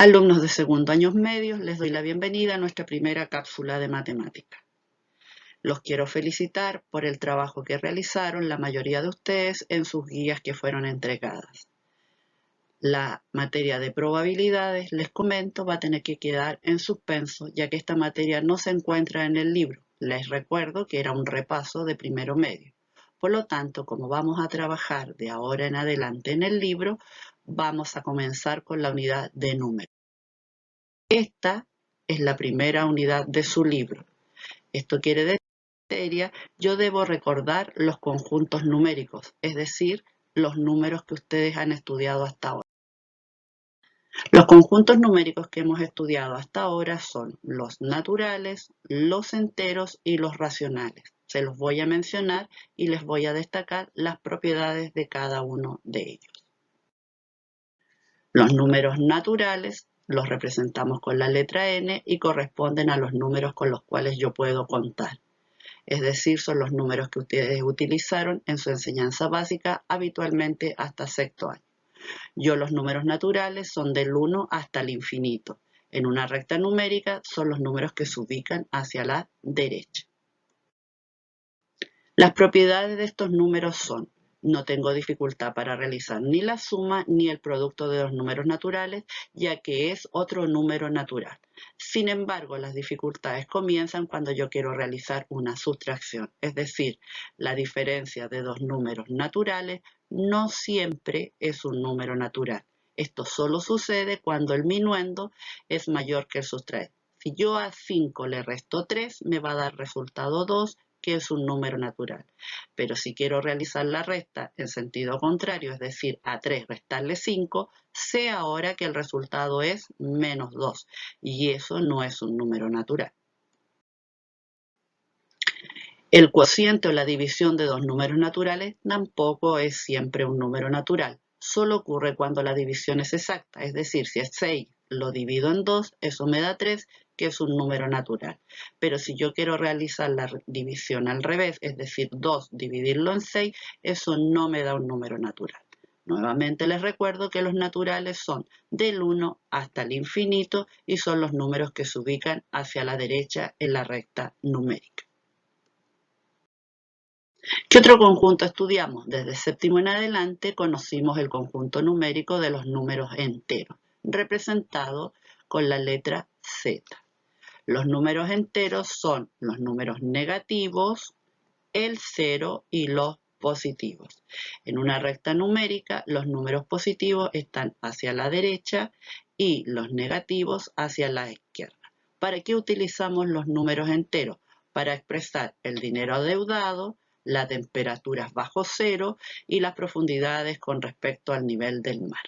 Alumnos de segundo años medios, les doy la bienvenida a nuestra primera cápsula de matemática. Los quiero felicitar por el trabajo que realizaron la mayoría de ustedes en sus guías que fueron entregadas. La materia de probabilidades, les comento, va a tener que quedar en suspenso, ya que esta materia no se encuentra en el libro. Les recuerdo que era un repaso de primero medio. Por lo tanto, como vamos a trabajar de ahora en adelante en el libro, vamos a comenzar con la unidad de números. Esta es la primera unidad de su libro. Esto quiere decir que yo debo recordar los conjuntos numéricos, es decir, los números que ustedes han estudiado hasta ahora. Los conjuntos numéricos que hemos estudiado hasta ahora son los naturales, los enteros y los racionales. Se los voy a mencionar y les voy a destacar las propiedades de cada uno de ellos. Los números naturales los representamos con la letra N y corresponden a los números con los cuales yo puedo contar. Es decir, son los números que ustedes utilizaron en su enseñanza básica habitualmente hasta sexto año. Los números naturales son del 1 hasta el infinito. En una recta numérica son los números que se ubican hacia la derecha. Las propiedades de estos números son: no tengo dificultad para realizar ni la suma ni el producto de los números naturales, ya que es otro número natural. Sin embargo, las dificultades comienzan cuando yo quiero realizar una sustracción, es decir, la diferencia de dos números naturales no siempre es un número natural. Esto solo sucede cuando el minuendo es mayor que el sustraído. Si yo a 5 le resto 3, me va a dar resultado 2, que es un número natural. Pero si quiero realizar la resta en sentido contrario, es decir, a 3 restarle 5, sé ahora que el resultado es menos 2, y eso no es un número natural. El cociente o la división de dos números naturales tampoco es siempre un número natural. Solo ocurre cuando la división es exacta, es decir, si es 6 lo divido en 2, eso me da 3, que es un número natural. Pero si yo quiero realizar la división al revés, es decir, 2 dividirlo en 6, eso no me da un número natural. Nuevamente les recuerdo que los naturales son del 1 hasta el infinito y son los números que se ubican hacia la derecha en la recta numérica. ¿Qué otro conjunto estudiamos? Desde séptimo en adelante conocimos el conjunto numérico de los números enteros, representado con la letra Z. Los números enteros son los números negativos, el 0 y los positivos. En una recta numérica, los números positivos están hacia la derecha y los negativos hacia la izquierda. ¿Para qué utilizamos los números enteros? Para expresar el dinero adeudado, las temperaturas bajo cero y las profundidades con respecto al nivel del mar.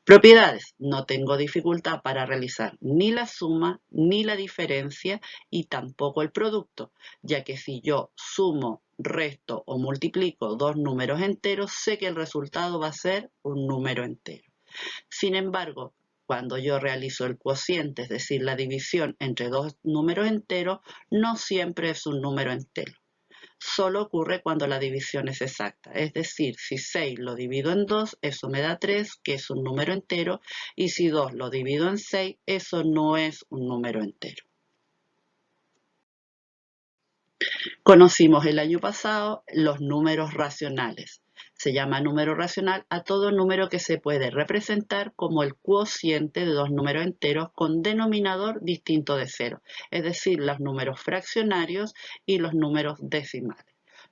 Propiedades. No tengo dificultad para realizar ni la suma, ni la diferencia y tampoco el producto, ya que si yo sumo, resto o multiplico dos números enteros, sé que el resultado va a ser un número entero. Sin embargo, cuando yo realizo el cociente, es decir, la división entre dos números enteros, no siempre es un número entero. Solo ocurre cuando la división es exacta, es decir, si 6 lo divido en 2, eso me da 3, que es un número entero, y si 2 lo divido en 6, eso no es un número entero. Conocimos el año pasado los números racionales. Se llama número racional a todo número que se puede representar como el cociente de dos números enteros con denominador distinto de cero, es decir, los números fraccionarios y los números decimales.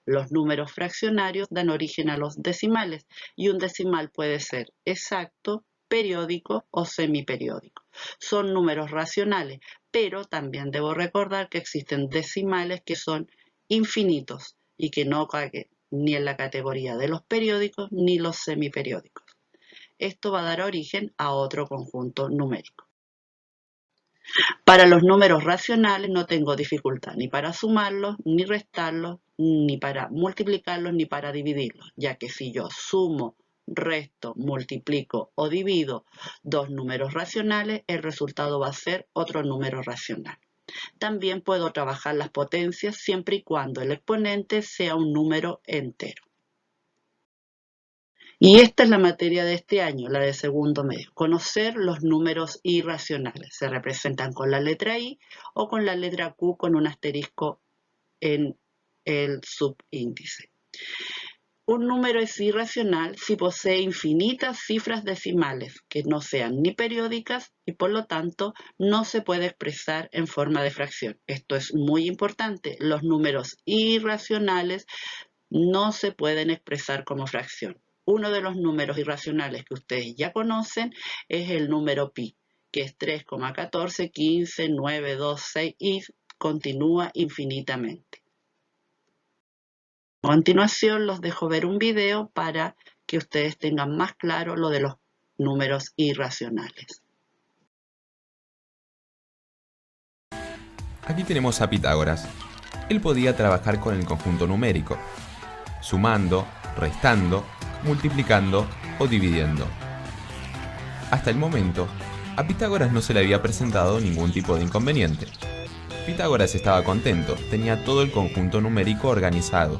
Los números fraccionarios dan origen a los decimales y un decimal puede ser exacto, periódico o semiperiódico. Son números racionales, pero también debo recordar que existen decimales que son infinitos y que no caen ni en la categoría de los periódicos ni los semiperiódicos. Esto va a dar origen a otro conjunto numérico. Para los números racionales no tengo dificultad ni para sumarlos, ni restarlos, ni para multiplicarlos, ni para dividirlos, ya que si yo sumo, resto, multiplico o divido dos números racionales, el resultado va a ser otro número racional. También puedo trabajar las potencias siempre y cuando el exponente sea un número entero. Y esta es la materia de este año, la de segundo medio. Conocer los números irracionales. Se representan con la letra I o con la letra Q con un asterisco en el subíndice. Un número es irracional si posee infinitas cifras decimales que no sean ni periódicas y por lo tanto no se puede expresar en forma de fracción. Esto es muy importante. Los números irracionales no se pueden expresar como fracción. Uno de los números irracionales que ustedes ya conocen es el número pi, que es 3,1415,926 y continúa infinitamente. A continuación los dejo ver un video para que ustedes tengan más claro lo de los números irracionales. Aquí tenemos a Pitágoras. Él podía trabajar con el conjunto numérico, sumando, restando, multiplicando o dividiendo. Hasta el momento, a Pitágoras no se le había presentado ningún tipo de inconveniente. Pitágoras estaba contento, tenía todo el conjunto numérico organizado.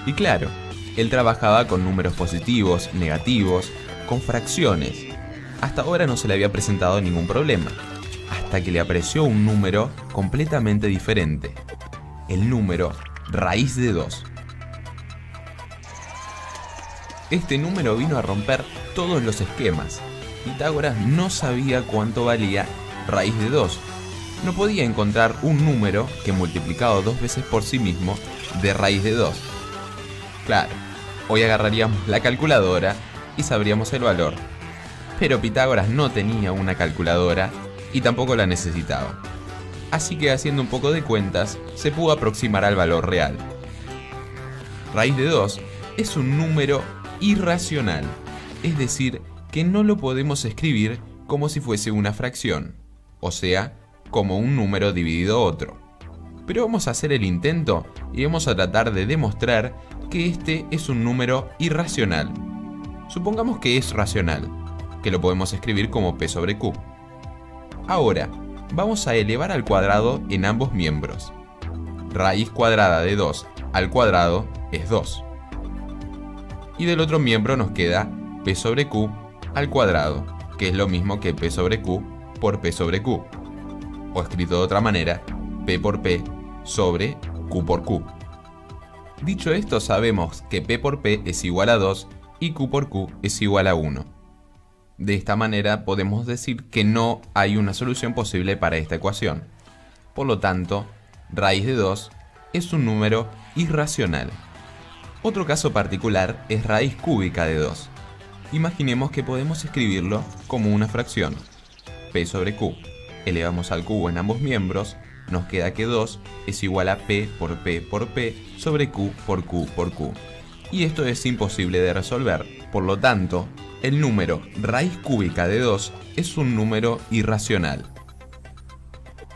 Y claro, él trabajaba con números positivos, negativos, con fracciones. Hasta ahora no se le había presentado ningún problema, hasta que le apareció un número completamente diferente. El número raíz de 2. Este número vino a romper todos los esquemas. Pitágoras no sabía cuánto valía raíz de 2. No podía encontrar un número que multiplicado 2 veces por sí mismo de raíz de 2. Claro, hoy agarraríamos la calculadora y sabríamos el valor. Pero Pitágoras no tenía una calculadora y tampoco la necesitaba. Así que haciendo un poco de cuentas, se pudo aproximar al valor real. Raíz de 2 es un número irracional, es decir, que no lo podemos escribir como si fuese una fracción, o sea, como un número dividido otro. Pero vamos a hacer el intento y vamos a tratar de demostrar que este es un número irracional. Supongamos que es racional, que lo podemos escribir como p sobre q. Ahora, vamos a elevar al cuadrado en ambos miembros. Raíz cuadrada de 2 al cuadrado es 2. Y del otro miembro nos queda p sobre q al cuadrado, que es lo mismo que p sobre q por p sobre q. O escrito de otra manera, p por p sobre q por q. Dicho esto, sabemos que p por p es igual a 2 y q por q es igual a 1. De esta manera podemos decir que no hay una solución posible para esta ecuación. Por lo tanto, raíz de 2 es un número irracional. Otro caso particular es raíz cúbica de 2. Imaginemos que podemos escribirlo como una fracción. P sobre q. Elevamos al cubo en ambos miembros, nos queda que 2 es igual a p por p por p sobre q por q por q. Y esto es imposible de resolver. Por lo tanto, el número raíz cúbica de 2 es un número irracional.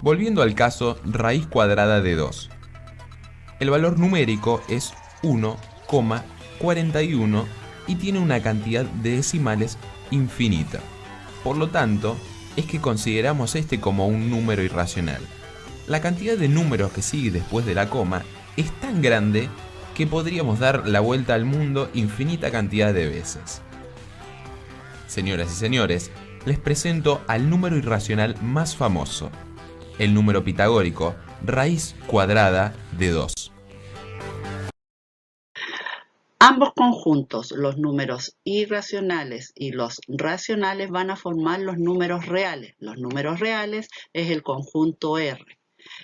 Volviendo al caso raíz cuadrada de 2. El valor numérico es 1,41 y tiene una cantidad de decimales infinita. Por lo tanto, es que consideramos este como un número irracional. La cantidad de números que sigue después de la coma es tan grande que podríamos dar la vuelta al mundo infinita cantidad de veces. Señoras y señores, les presento al número irracional más famoso, el número pitagórico raíz cuadrada de 2. Ambos conjuntos, los números irracionales y los racionales, van a formar los números reales. Los números reales es el conjunto R.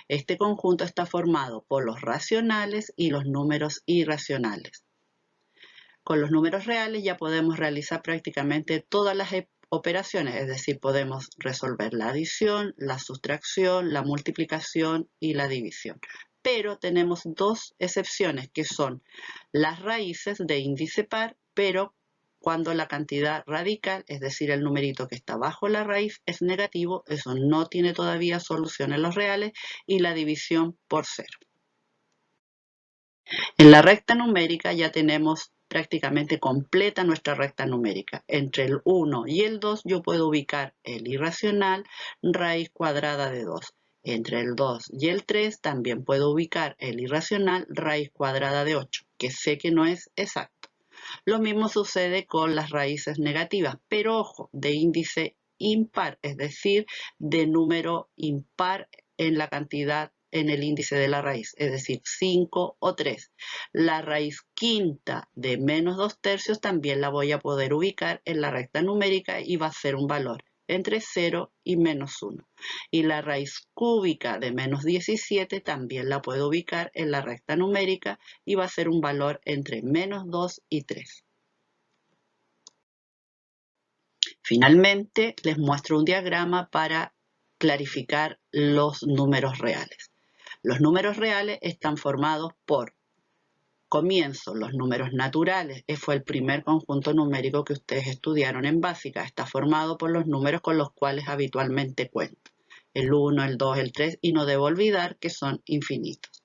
Este conjunto está formado por los racionales y los números irracionales. Con los números reales ya podemos realizar prácticamente todas las operaciones, es decir, podemos resolver la adición, la sustracción, la multiplicación y la división. Pero tenemos dos excepciones que son las raíces de índice par, pero cuando la cantidad radical, es decir, el numerito que está bajo la raíz, es negativo, eso no tiene todavía solución en los reales, y la división por 0. En la recta numérica ya tenemos prácticamente completa nuestra recta numérica. Entre el 1 y el 2 yo puedo ubicar el irracional raíz cuadrada de 2. Entre el 2 y el 3 también puedo ubicar el irracional raíz cuadrada de 8, que sé que no es exacto. Lo mismo sucede con las raíces negativas, pero ojo, de índice impar, es decir, de número impar en la cantidad en el índice de la raíz, es decir, 5 o 3. La raíz quinta de menos 2/3 también la voy a poder ubicar en la recta numérica y va a ser un valor entre 0 y menos 1. Y la raíz cúbica de menos 17 también la puedo ubicar en la recta numérica y va a ser un valor entre menos 2 y 3. Finalmente, les muestro un diagrama para clarificar los números reales. Los números reales están formados por comienzo, los números naturales. Fue el primer conjunto numérico que ustedes estudiaron en básica. Está formado por los números con los cuales habitualmente cuento. El 1, el 2, el 3 y no debo olvidar que son infinitos.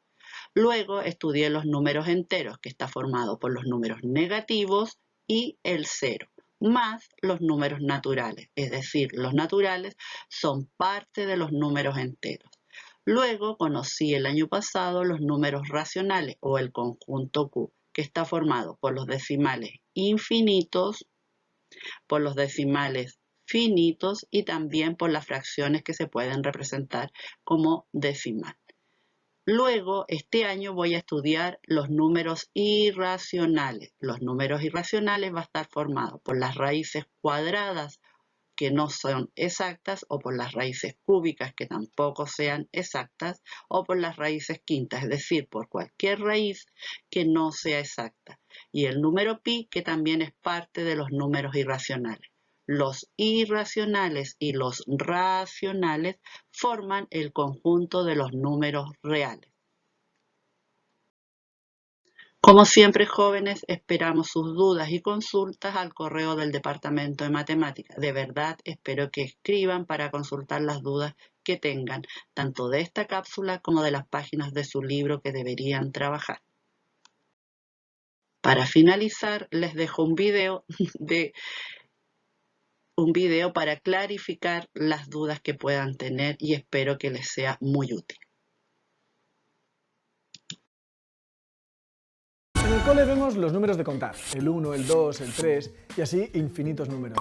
Luego estudié los números enteros, que está formado por los números negativos y el 0, más los números naturales. Es decir, los naturales son parte de los números enteros. Luego conocí el año pasado los números racionales o el conjunto Q, que está formado por los decimales infinitos, por los decimales finitos y también por las fracciones que se pueden representar como decimal. Luego, este año voy a estudiar los números irracionales. Los números irracionales va a estar formado por las raíces cuadradas que no son exactas, o por las raíces cúbicas que tampoco sean exactas, o por las raíces quintas, es decir, por cualquier raíz que no sea exacta. Y el número pi, que también es parte de los números irracionales. Los irracionales y los racionales forman el conjunto de los números reales. Como siempre, jóvenes, esperamos sus dudas y consultas al correo del Departamento de Matemáticas. De verdad, espero que escriban para consultar las dudas que tengan, tanto de esta cápsula como de las páginas de su libro que deberían trabajar. Para finalizar, les dejo un video para clarificar las dudas que puedan tener y espero que les sea muy útil. En el cole vemos los números de contar, el 1, el 2, el 3 y así infinitos números.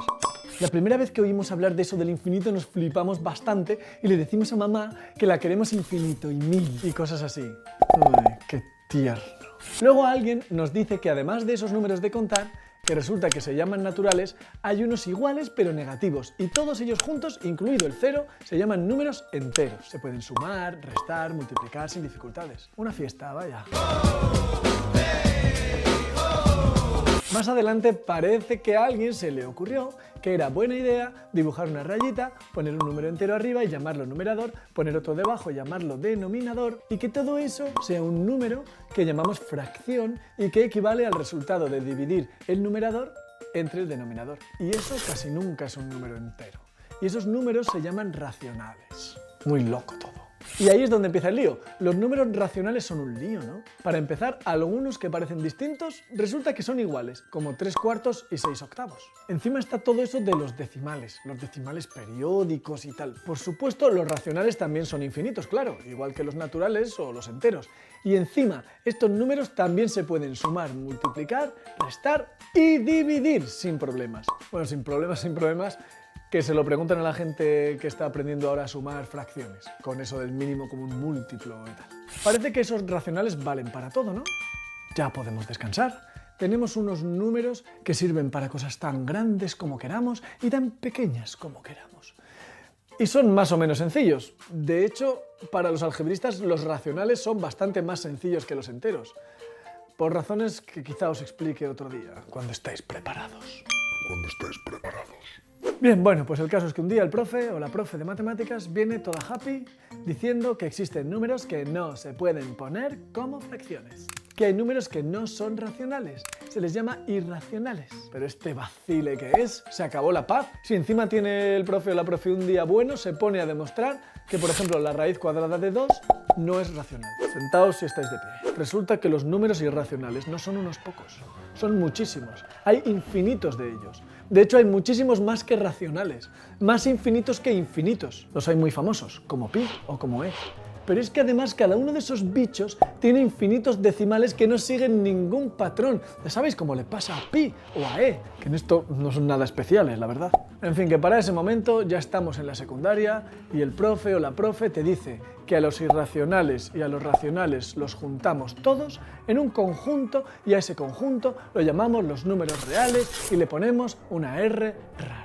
La primera vez que oímos hablar de eso del infinito nos flipamos bastante y le decimos a mamá que la queremos infinito y 1000 y cosas así. Ay, qué tierno. Luego alguien nos dice que además de esos números de contar, que resulta que se llaman naturales, hay unos iguales pero negativos y todos ellos juntos, incluido el 0, se llaman números enteros. Se pueden sumar, restar, multiplicar sin dificultades. Una fiesta, vaya. Más adelante parece que a alguien se le ocurrió que era buena idea dibujar una rayita, poner un número entero arriba y llamarlo numerador, poner otro debajo y llamarlo denominador y que todo eso sea un número que llamamos fracción y que equivale al resultado de dividir el numerador entre el denominador. Y eso casi nunca es un número entero. Y esos números se llaman racionales. Muy loco todo. Y ahí es donde empieza el lío. Los números racionales son un lío, ¿no? Para empezar, algunos que parecen distintos resulta que son iguales, como 3/4 y 6/8. Encima está todo eso de los decimales periódicos y tal. Por supuesto, los racionales también son infinitos, claro, igual que los naturales o los enteros. Y encima, estos números también se pueden sumar, multiplicar, restar y dividir sin problemas. Bueno, sin problemas, que se lo preguntan a la gente que está aprendiendo ahora a sumar fracciones, con eso del mínimo común múltiplo y tal. Parece que esos racionales valen para todo, ¿no? Ya podemos descansar. Tenemos unos números que sirven para cosas tan grandes como queramos y tan pequeñas como queramos. Y son más o menos sencillos. De hecho, para los algebristas los racionales son bastante más sencillos que los enteros. Por razones que quizá os explique otro día, cuando estéis preparados. Bien, bueno, pues el caso es que un día el profe o la profe de matemáticas viene toda happy diciendo que existen números que no se pueden poner como fracciones. Que hay números que no son racionales, se les llama irracionales. Pero este vacile que es, se acabó la paz. Si encima tiene el profe o la profe un día bueno, se pone a demostrar que, por ejemplo, la raíz cuadrada de 2 no es racional. Sentaos si estáis de pie. Resulta que los números irracionales no son unos pocos, son muchísimos. Hay infinitos de ellos. De hecho, hay muchísimos más que racionales, más infinitos que infinitos. Los hay muy famosos, como pi o como e. pero es que además cada uno de esos bichos tiene infinitos decimales que no siguen ningún patrón. Ya sabéis cómo le pasa a pi o a e, que en esto no son nada especiales, la verdad. En fin, que para ese momento ya estamos en la secundaria y el profe o la profe te dice que a los irracionales y a los racionales los juntamos todos en un conjunto y a ese conjunto lo llamamos los números reales y le ponemos una R rara.